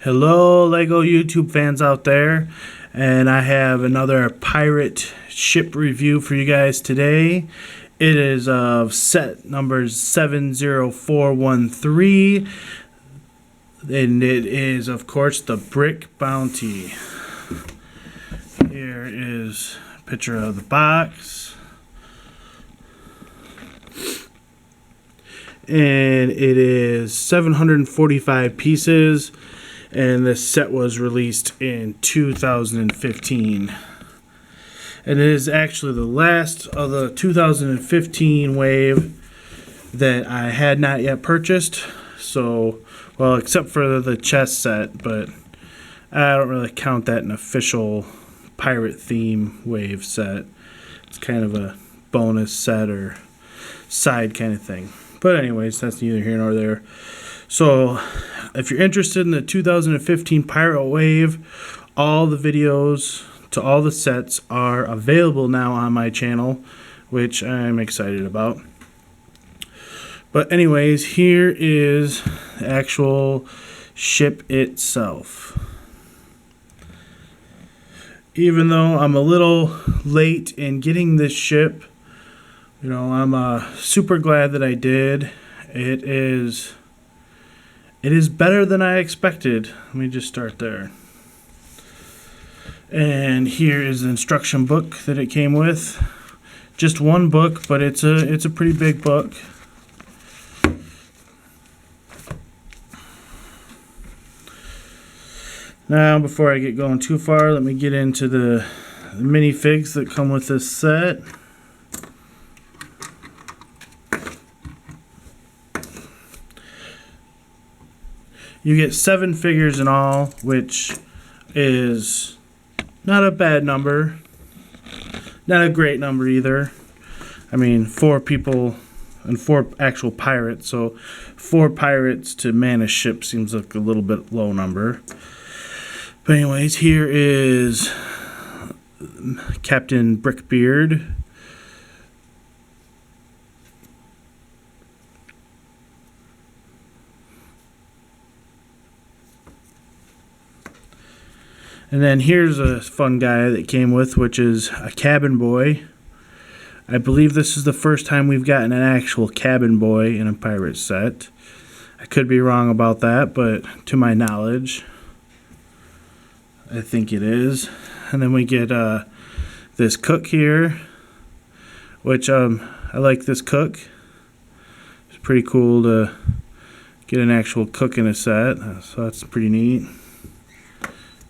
Hello Lego YouTube fans out there, and I have another pirate ship review for you guys today. It is of set number 70413, and it is of course the Brick Bounty. Here is a picture of the box, and it is 745 pieces. And this set was released in 2015. And it is actually the last of the 2015 wave that I had not yet purchased. So, well, except for the chess set, but I don't really count that an official pirate theme wave set. It's kind of a bonus set or side kind of thing. But anyways, that's neither here nor there. So, if you're interested in the 2015 Pirate Wave, all the videos to all the sets are available now on my channel, which I'm excited about. But anyways, here is the actual ship itself. Even though I'm a little late in getting this ship, you know, I'm super glad that I did. It is better than I expected. Let me just start there. And here is the instruction book that it came with. Just one book, but it's a pretty big book. Now, before I get going too far, let me get into the minifigs that come with this set. You get 7 figures in all, which is not a bad number. Not a great number either. I mean, 4 people and 4 actual pirates, so 4 pirates to man a ship seems like a little bit low number. But anyways, here is Captain Brickbeard. And then here's a fun guy that came with, which is a cabin boy. I believe this is the first time we've gotten an actual cabin boy in a pirate set. I could be wrong about that, but to my knowledge, I think it is. And then we get this cook here, which I like this cook. It's pretty cool to get an actual cook in a set, so that's pretty neat.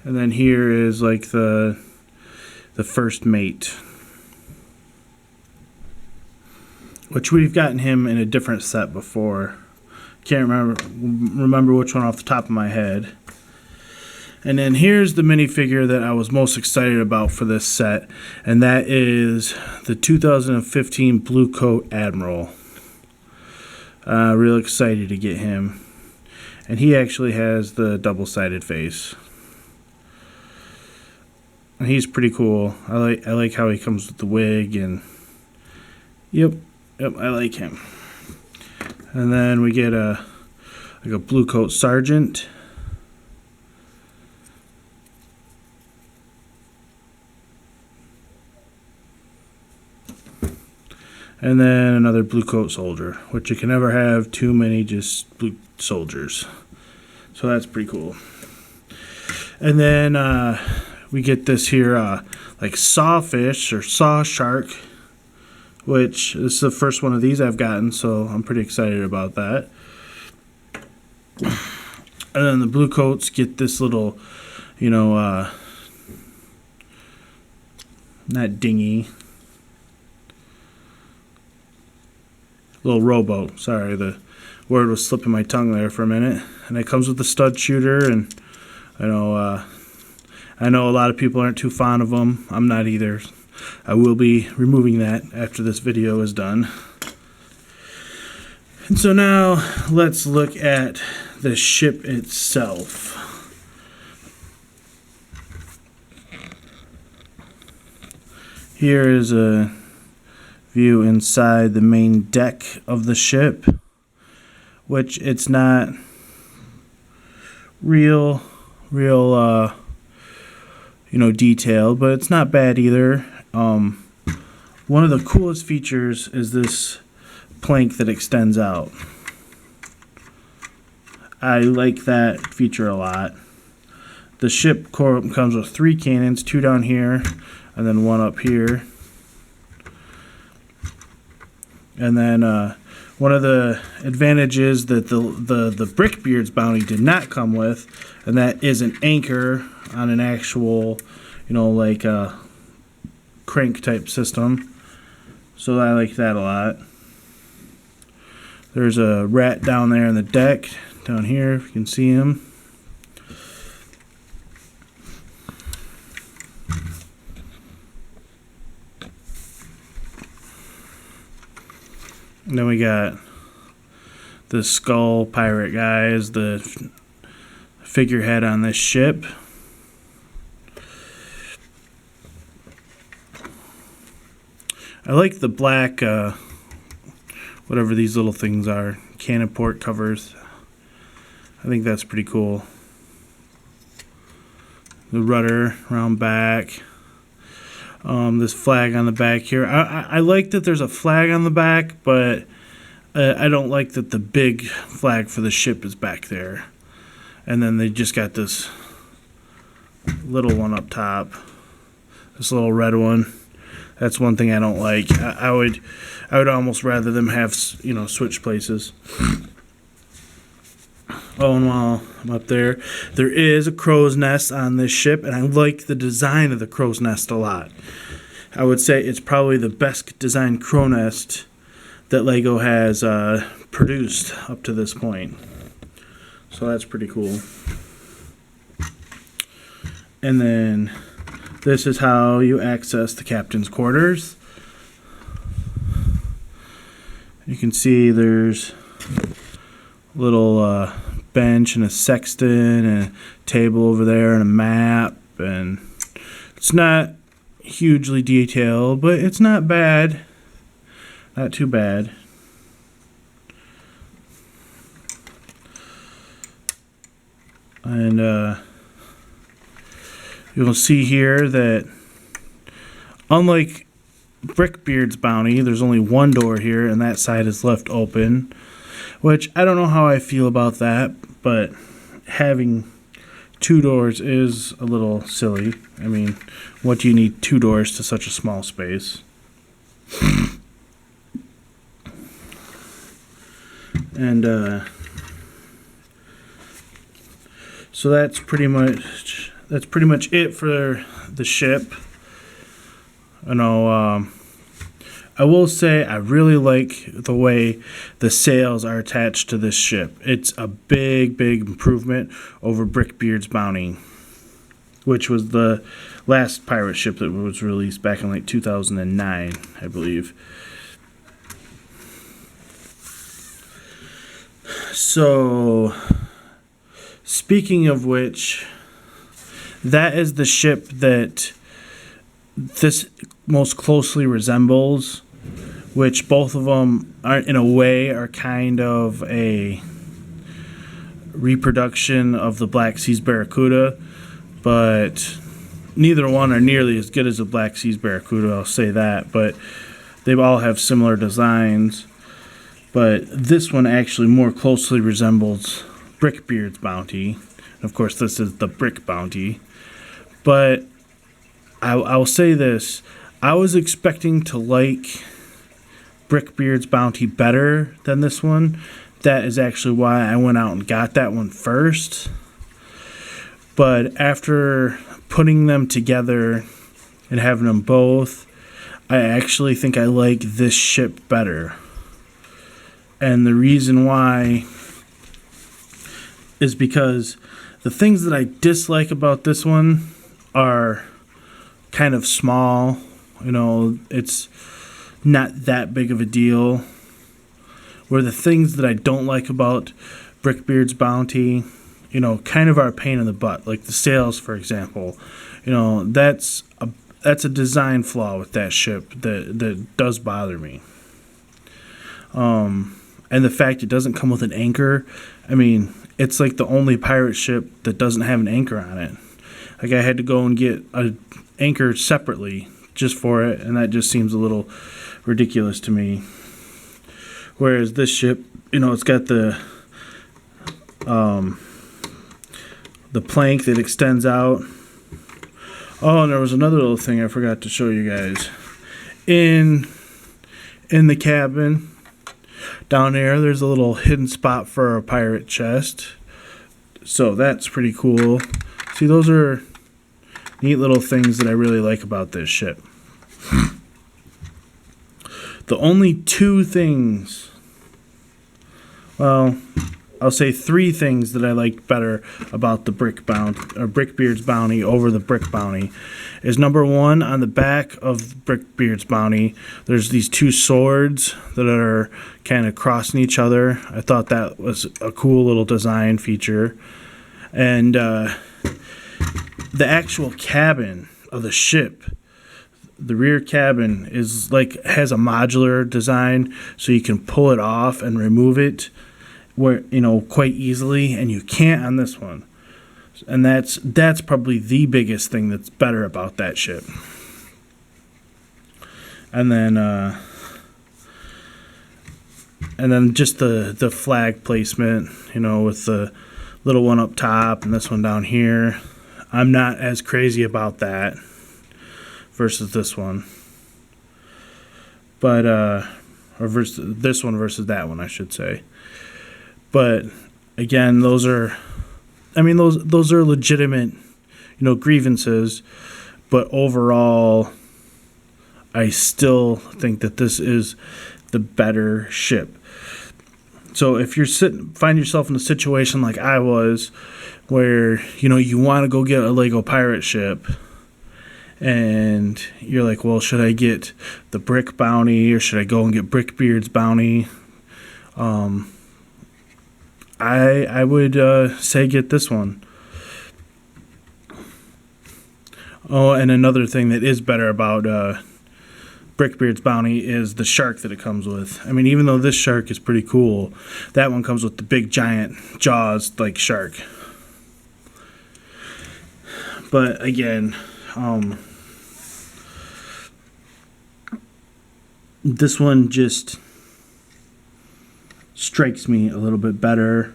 And then here is like the first mate, which we've gotten him in a different set before. Can't remember which one off the top of my head. And then here's the minifigure that I was most excited about for this set, and that is the 2015 Blue Coat Admiral. Real excited to get him, and he actually has the double-sided face. And he's pretty cool. I like how he comes with the wig, and yep, I like him. And then we get like a blue coat sergeant. And then another blue coat soldier, which you can never have too many just blue soldiers. So that's pretty cool. And then we get this here, like Sawfish or Sawshark, which this is the first one of these I've gotten, so I'm pretty excited about that. And then the blue coats get this little, you know, not dinghy, little rowboat. Sorry, the word was slipping my tongue there for a minute. And it comes with the stud shooter, and I know a lot of people aren't too fond of them. I'm not either. I will be removing that after this video is done. And so now let's look at the ship itself. Here is a view inside the main deck of the ship, which it's not real real detailed, but it's not bad either. One of the coolest features is this plank that extends out. I like that feature a lot. The ship comes with 3 cannons, 2 down here, and then 1 up here. And then one of the advantages that the Brickbeard's bounty did not come with, and that is an anchor on an actual, like a crank type system. So I like that a lot. There's a rat down there on the deck, down here, if you can see him. And then we got the skull pirate guy as the figurehead on this ship. I like the black, whatever these little things are, cannon port covers. I think that's pretty cool. The rudder around back. This flag on the back here. I like that there's a flag on the back, but I don't like that the big flag for the ship is back there. And then they just got this little one up top. This little red one. That's one thing I don't like. I would almost rather them have, switch places. Oh, and while I'm up there is a crow's nest on this ship, and I like the design of the crow's nest a lot. I would say it's probably the best designed crow nest that LEGO has produced up to this point. So that's pretty cool. And then this is how you access the captain's quarters. You can see there's a little bench and a sextant and a table over there and a map, and it's not hugely detailed, but it's not bad. Not too bad. And you'll see here that unlike Brickbeard's bounty, there's only 1 door here, and that side is left open, which I don't know how I feel about that, but having 2 doors is a little silly. I mean, what do you need 2 doors to such a small space? And so that's pretty much it for the ship. I will say I really like the way the sails are attached to this ship. It's a big improvement over Brickbeard's bounty, which was the last pirate ship that was released back in like 2009, I believe. So, speaking of which, that is the ship that this most closely resembles, which both of them are, in a way, are kind of a reproduction of the Black Sea's Barracuda, but neither one are nearly as good as the Black Sea's Barracuda, I'll say that, but they all have similar designs. But this one actually more closely resembles Brickbeard's bounty. Of course, this is the Brick bounty. But I'll say this. I was expecting to like Brickbeard's bounty better than this one. That is actually why I went out and got that one first. But after putting them together and having them both, I actually think I like this ship better. And the reason why is because the things that I dislike about this one are kind of small. It's not that big of a deal. Where the things that I don't like about Brickbeard's bounty, kind of are a pain in the butt. Like the sails, for example. That's a design flaw with that ship that does bother me. And the fact it doesn't come with an anchor, I mean, it's like the only pirate ship that doesn't have an anchor on it. Like, I had to go and get an anchor separately just for it, and that just seems a little ridiculous to me. Whereas this ship, it's got the plank that extends out. Oh, and there was another little thing I forgot to show you guys. In the cabin, down there's a little hidden spot for a pirate chest. So that's pretty cool. See, those are neat little things that I really like about this ship. The only two things, well, I'll say three things that I like better about the Brickbeard's Bounty over the Brick Bounty is, number one, on the back of Brickbeard's Bounty, there's these two swords that are kind of crossing each other. I thought that was a cool little design feature. And the actual cabin of the ship, the rear cabin is has a modular design, so you can pull it off and remove it quite easily, and you can't on this one. And that's probably the biggest thing that's better about that ship. And then just the flag placement, with the little one up top and this one down here. I'm not as crazy about that versus this one. But or versus this one versus that one, I should say. But again, those are legitimate, grievances. But overall, I still think that this is the better ship. So if find yourself in a situation like I was, where you want to go get a Lego pirate ship, and you're like, well, should I get the Brick Bounty or should I go and get Brickbeard's Bounty? I would say get this one. Oh, and another thing that is better about Brickbeard's Bounty is the shark that it comes with. I mean, even though this shark is pretty cool, that one comes with the big giant jaws like shark. But again, this one just strikes me a little bit better.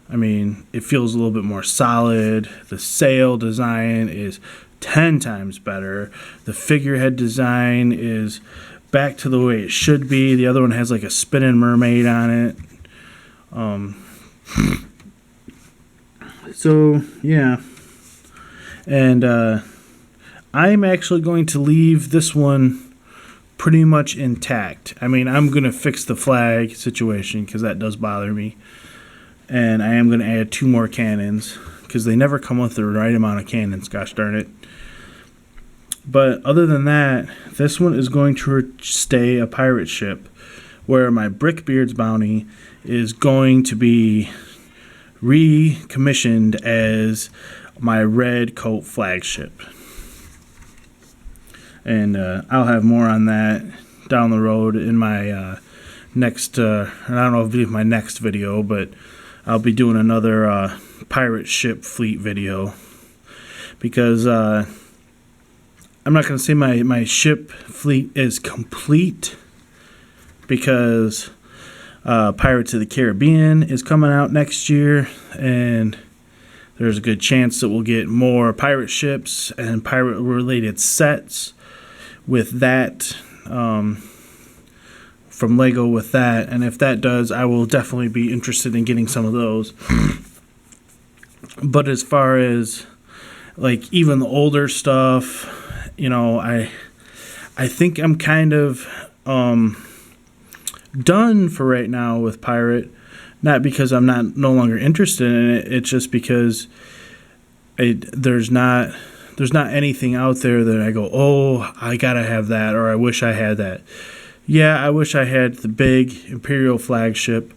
I mean, it feels a little bit more solid. The sail design is 10 times better. The figurehead design is back to the way it should be. The other one has like a spinning mermaid on it. So, yeah. And I'm actually going to leave this one pretty much intact. I mean, I'm going to fix the flag situation because that does bother me. And I am going to add 2 more cannons because they never come with the right amount of cannons, gosh darn it. But other than that, this one is going to stay a pirate ship, where my Brickbeard's Bounty is going to be recommissioned as my red coat flagship. And I'll have more on that down the road in my next, I don't know if it'll be my next video, but I'll be doing another pirate ship fleet video. Because I'm not going to say my ship fleet is complete, because Pirates of the Caribbean is coming out next year, and there's a good chance that we'll get more pirate ships and pirate-related sets with that, from Lego with that. And if that does, I will definitely be interested in getting some of those. But as far as like even the older stuff, I think I'm kind of done for right now with pirate. Not because I'm no longer interested in it. It's just because there's not anything out there that I go, oh, I gotta have that, or I wish I had that. Yeah, I wish I had the big Imperial flagship,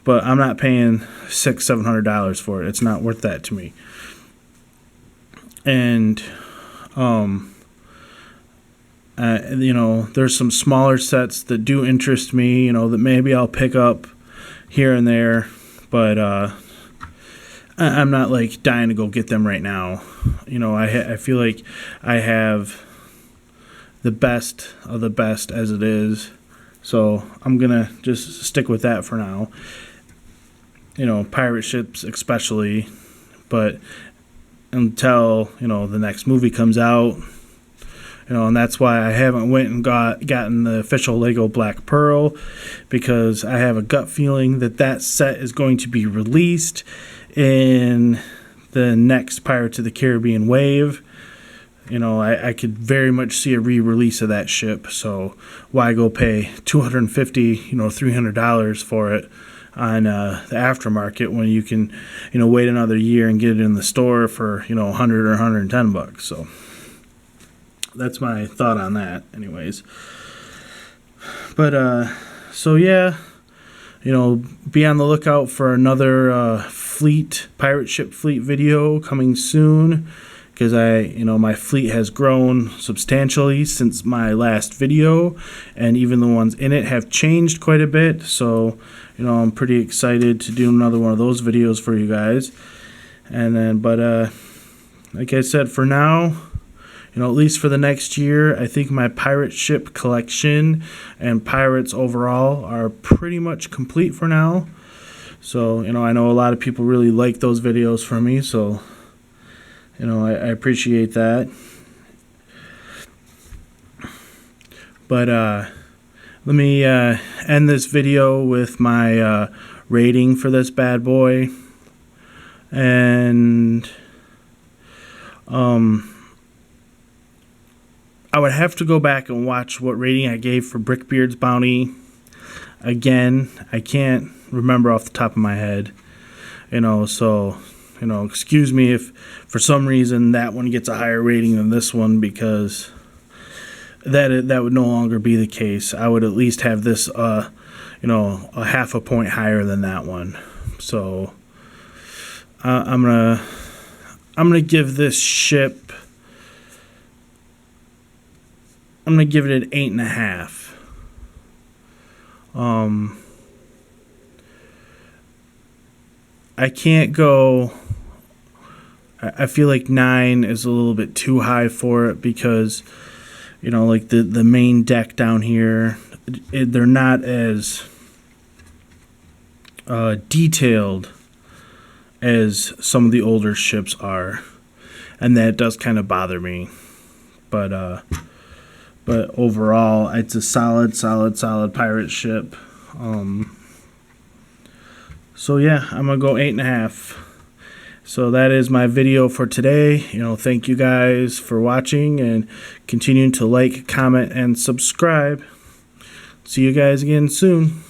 but I'm not paying $600-700 for it. It's not worth that to me. And there's some smaller sets that do interest me, that maybe I'll pick up here and there, but I'm not like dying to go get them right now. You know, I feel like I have the best of the best as it is, so I'm gonna just stick with that for now. You know, pirate ships especially, but until, you know, the next movie comes out, you know, and that's why I haven't went and gotten the official Lego Black Pearl, because I have a gut feeling that that set is going to be released in the next Pirates of the Caribbean wave. You know, I could very much see a re-release of that ship, so why go pay $250, you know, $300 for it on the aftermarket when you can, you know, wait another year and get it in the store for, you know, 100 or 110 bucks. So that's my thought on that anyways. But so yeah, you know, be on the lookout for another pirate ship fleet video coming soon, because you know, my fleet has grown substantially since my last video, and even the ones in it have changed quite a bit. So, you know, I'm pretty excited to do another one of those videos for you guys. And then, but like I said, for now, you know, at least for the next year, I think my pirate ship collection and pirates overall are pretty much complete for now. So, you know, I know a lot of people really like those videos from me, so, you know, I appreciate that. But let me end this video with my rating for this bad boy. And I would have to go back and watch what rating I gave for Brickbeard's Bounty. Again, I can't remember off the top of my head. You know, so, you know, excuse me if for some reason that one gets a higher rating than this one, because that would no longer be the case. I would at least have this, you know, a half a point higher than that one. So I'm gonna give this ship, I'm gonna give it an 8.5. I can't go. I feel like 9 is a little bit too high for it, because, you know, like the main deck down here, they're not as detailed as some of the older ships are, and that does kind of bother me. But overall, it's a solid pirate ship. So yeah, I'm gonna go 8.5. So that is my video for today. You know, thank you guys for watching, and continuing to like, comment, and subscribe. See you guys again soon.